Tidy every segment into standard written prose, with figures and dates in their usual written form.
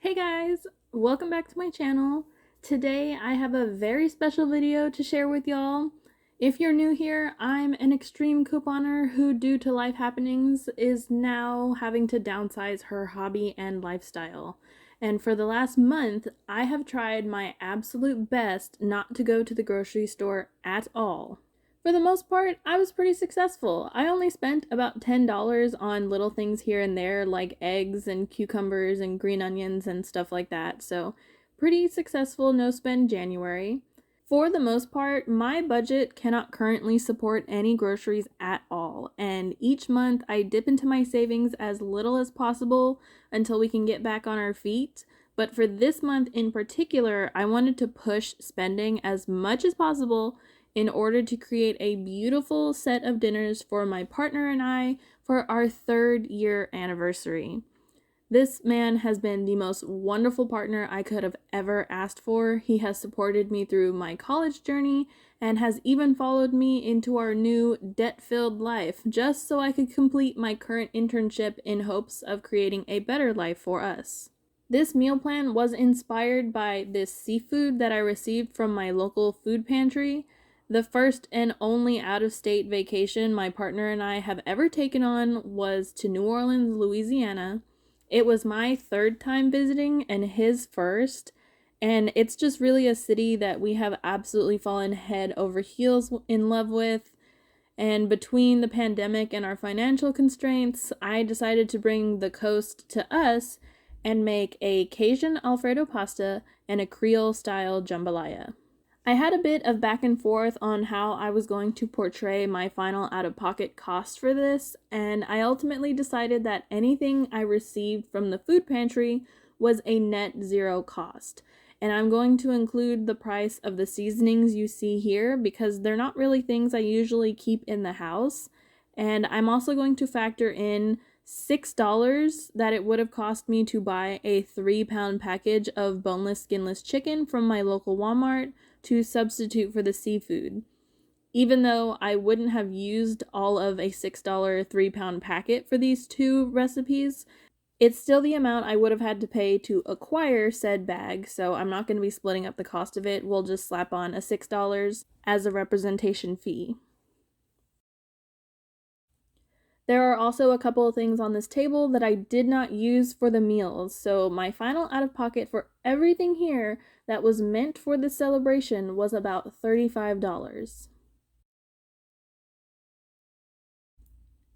Hey guys, welcome back to my channel. Today I have a very special video to share with y'all. If you're new here, I'm an extreme couponer who, due to life happenings, is now having to downsize her hobby and lifestyle. And for the last month, I have tried my absolute best not to go to the grocery store at all. For the most part, I was pretty successful. I only spent about $10 on little things here and there, like eggs and cucumbers and green onions and stuff like that. So, pretty successful no spend January. For the most part, my budget cannot currently support any groceries at all, and each month I dip into my savings as little as possible until we can get back on our feet. But for this month in particular, I wanted to push spending as much as possible in order to create a beautiful set of dinners for my partner and I for our 3rd-year anniversary. This man has been the most wonderful partner I could have ever asked for. He has supported me through my college journey and has even followed me into our new debt-filled life just so I could complete my current internship in hopes of creating a better life for us. This meal plan was inspired by this seafood that I received from my local food pantry. The first and only out-of-state vacation my partner and I have ever taken on was to New Orleans, Louisiana. It was my 3rd time visiting and his first, and it's just really a city that we have absolutely fallen head over heels in love with. And between the pandemic and our financial constraints, I decided to bring the coast to us and make a Cajun Alfredo pasta and a Creole-style jambalaya. I had a bit of back and forth on how I was going to portray my final out-of-pocket cost for this, and I ultimately decided that anything I received from the food pantry was a net zero cost. And I'm going to include the price of the seasonings you see here because they're not really things I usually keep in the house. And I'm also going to factor in $6 that it would have cost me to buy a 3-pound package of boneless, skinless chicken from my local Walmart to substitute for the seafood. Even though I wouldn't have used all of a $6 3-pound packet for these two recipes, it's still the amount I would have had to pay to acquire said bag, so I'm not going to be splitting up the cost of it. We'll just slap on a $6 as a representation fee. There are also a couple of things on this table that I did not use for the meals, so my final out-of-pocket for everything here that was meant for this celebration was about $35.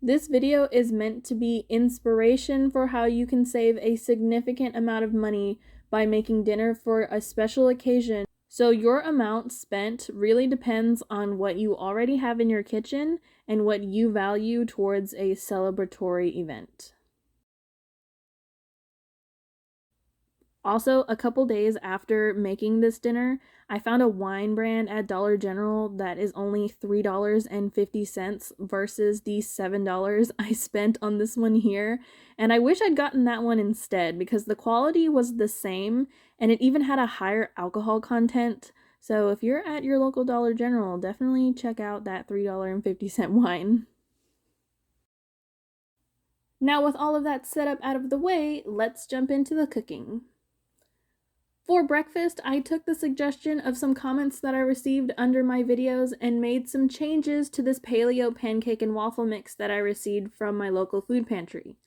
This video is meant to be inspiration for how you can save a significant amount of money by making dinner for a special occasion. So your amount spent really depends on what you already have in your kitchen and what you value towards a celebratory event. Also, a couple days after making this dinner, I found a wine brand at Dollar General that is only $3.50 versus the $7 I spent on this one here. And I wish I'd gotten that one instead because the quality was the same and it even had a higher alcohol content. So if you're at your local Dollar General, definitely check out that $3.50 wine. Now, with all of that setup out of the way, let's jump into the cooking. For breakfast, I took the suggestion of some comments that I received under my videos and made some changes to this paleo pancake and waffle mix that I received from my local food pantry.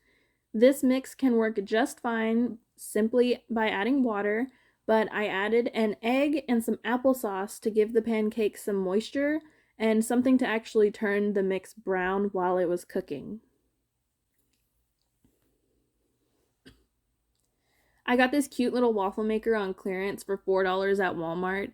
This mix can work just fine simply by adding water, but I added an egg and some applesauce to give the pancake some moisture and something to actually turn the mix brown while it was cooking. I got this cute little waffle maker on clearance for $4 at Walmart.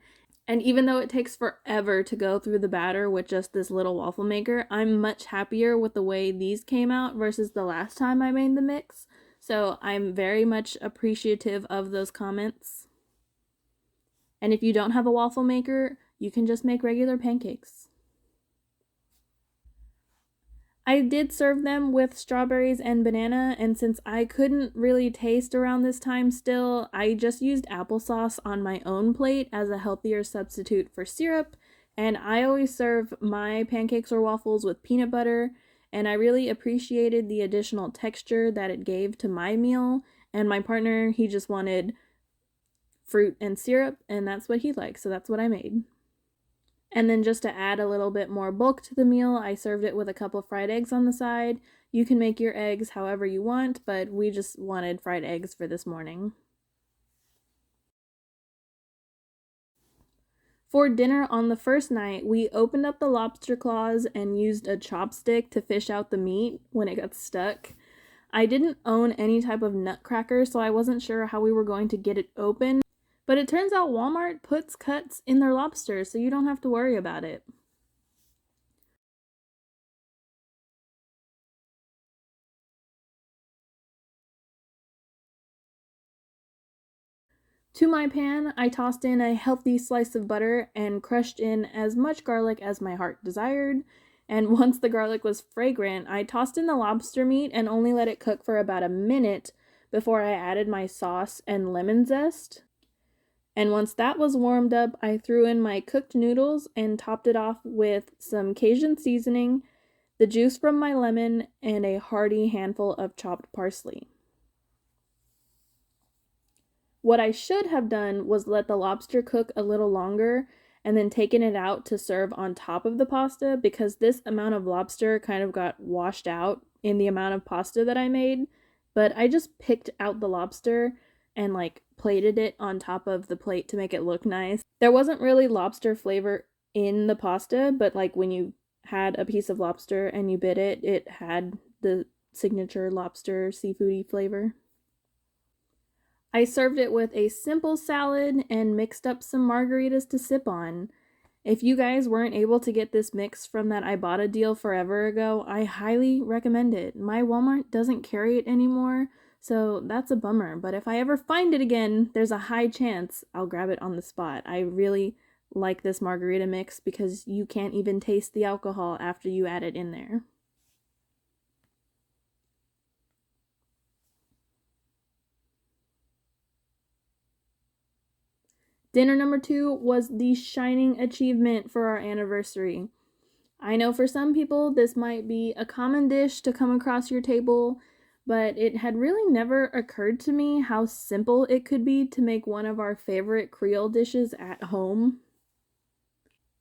And even though it takes forever to go through the batter with just this little waffle maker, I'm much happier with the way these came out versus the last time I made the mix. So I'm very much appreciative of those comments. And if you don't have a waffle maker, you can just make regular pancakes. I did serve them with strawberries and banana, and since I couldn't really taste around this time still, I just used applesauce on my own plate as a healthier substitute for syrup, and I always serve my pancakes or waffles with peanut butter, and I really appreciated the additional texture that it gave to my meal, And my partner, he just wanted fruit and syrup, and that's what he liked, so that's what I made. And then just to add a little bit more bulk to the meal, I served it with a couple fried eggs on the side. You can make your eggs however you want, but we just wanted fried eggs for this morning. For dinner on the first night, we opened up the lobster claws and used a chopstick to fish out the meat when it got stuck. I didn't own any type of nutcracker, so I wasn't sure how we were going to get it open. But it turns out Walmart puts cuts in their lobsters, so you don't have to worry about it. To my pan, I tossed in a healthy slice of butter and crushed in as much garlic as my heart desired. And once the garlic was fragrant, I tossed in the lobster meat and only let it cook for about a minute before I added my sauce and lemon zest. And once that was warmed up, I threw in my cooked noodles and topped it off with some Cajun seasoning, the juice from my lemon, and a hearty handful of chopped parsley. What I should have done was let the lobster cook a little longer and then taken it out to serve on top of the pasta, because this amount of lobster kind of got washed out in the amount of pasta that I made. But I just picked out the lobster and like plated it on top of the plate to make it look nice. There wasn't really lobster flavor in the pasta, but like when you had a piece of lobster and you bit it, it had the signature lobster seafoody flavor. I served it with a simple salad and mixed up some margaritas to sip on. If you guys weren't able to get this mix from that Ibotta deal forever ago, I highly recommend it. My Walmart doesn't carry it anymore, so that's a bummer. But if I ever find it again, there's a high chance I'll grab it on the spot. I really like this margarita mix because you can't even taste the alcohol after you add it in there. Dinner number 2 was the shining achievement for our anniversary. I know for some people this might be a common dish to come across your table, but it had really never occurred to me how simple it could be to make one of our favorite Creole dishes at home.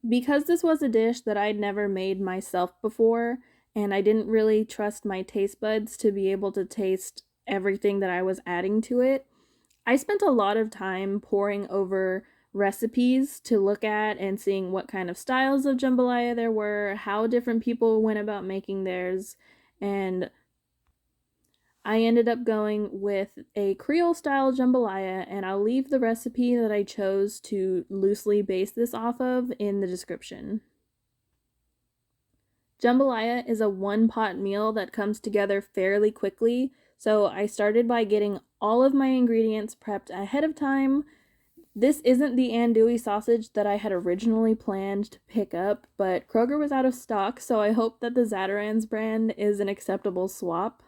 Because this was a dish that I'd never made myself before, and I didn't really trust my taste buds to be able to taste everything that I was adding to it, I spent a lot of time poring over recipes to look at and seeing what kind of styles of jambalaya there were, how different people went about making theirs, and I ended up going with a Creole style jambalaya, and I'll leave the recipe that I chose to loosely base this off of in the description. Jambalaya is a one pot meal that comes together fairly quickly, so I started by getting all of my ingredients prepped ahead of time. This isn't the andouille sausage that I had originally planned to pick up, but Kroger was out of stock, so I hope that the Zatarain's brand is an acceptable swap.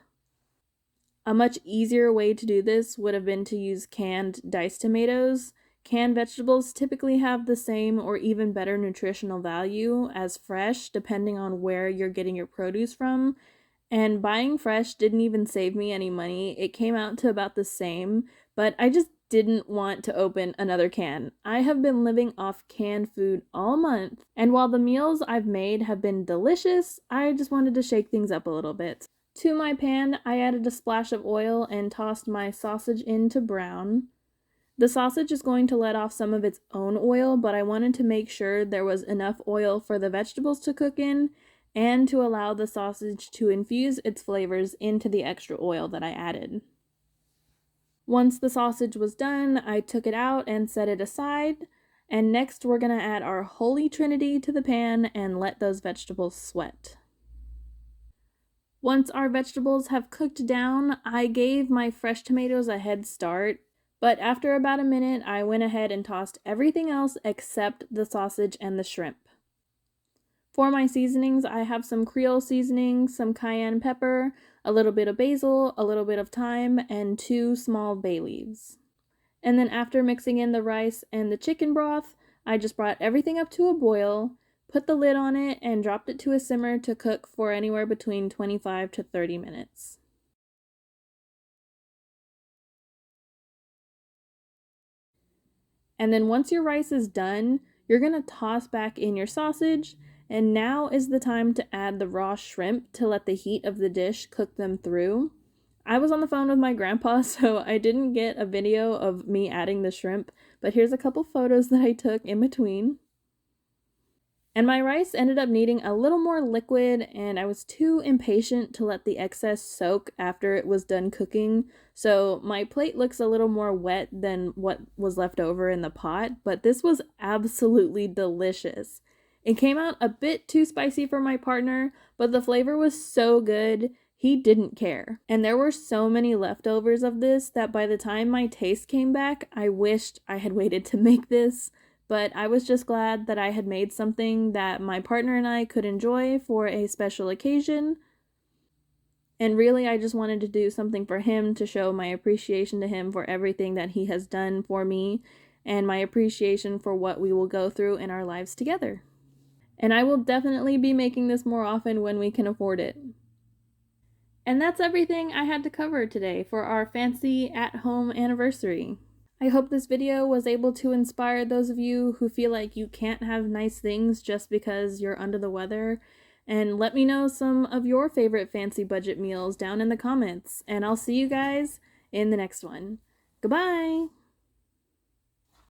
A much easier way to do this would have been to use canned diced tomatoes. Canned vegetables typically have the same or even better nutritional value as fresh, depending on where you're getting your produce from. And buying fresh didn't even save me any money. It came out to about the same, but I just didn't want to open another can. I have been living off canned food all month, and while the meals I've made have been delicious, I just wanted to shake things up a little bit. To my pan, I added a splash of oil and tossed my sausage in to brown. The sausage is going to let off some of its own oil, but I wanted to make sure there was enough oil for the vegetables to cook in and to allow the sausage to infuse its flavors into the extra oil that I added. Once the sausage was done, I took it out and set it aside, and next we're going to add our holy trinity to the pan and let those vegetables sweat. Once our vegetables have cooked down, I gave my fresh tomatoes a head start, but after about a minute, I went ahead and tossed everything else except the sausage and the shrimp. For my seasonings, I have some Creole seasoning, some cayenne pepper, a little bit of basil, a little bit of thyme, and 2 small bay leaves. And then after mixing in the rice and the chicken broth, I just brought everything up to a boil, put the lid on it, and dropped it to a simmer to cook for anywhere between 25 to 30 minutes. And then once your rice is done, you're gonna toss back in your sausage, and now is the time to add the raw shrimp to let the heat of the dish cook them through. I was on the phone with my grandpa, so I didn't get a video of me adding the shrimp, but here's a couple photos that I took in between. And my rice ended up needing a little more liquid, and I was too impatient to let the excess soak after it was done cooking. So my plate looks a little more wet than what was left over in the pot, but this was absolutely delicious. It came out a bit too spicy for my partner, but the flavor was so good, he didn't care. And there were so many leftovers of this that by the time my taste came back, I wished I had waited to make this. But I was just glad that I had made something that my partner and I could enjoy for a special occasion. And really, I just wanted to do something for him to show my appreciation to him for everything that he has done for me and my appreciation for what we will go through in our lives together. And I will definitely be making this more often when we can afford it. And that's everything I had to cover today for our fancy at-home anniversary. I hope this video was able to inspire those of you who feel like you can't have nice things just because you're under the weather. And let me know some of your favorite fancy budget meals down in the comments. And I'll see you guys in the next one. Goodbye!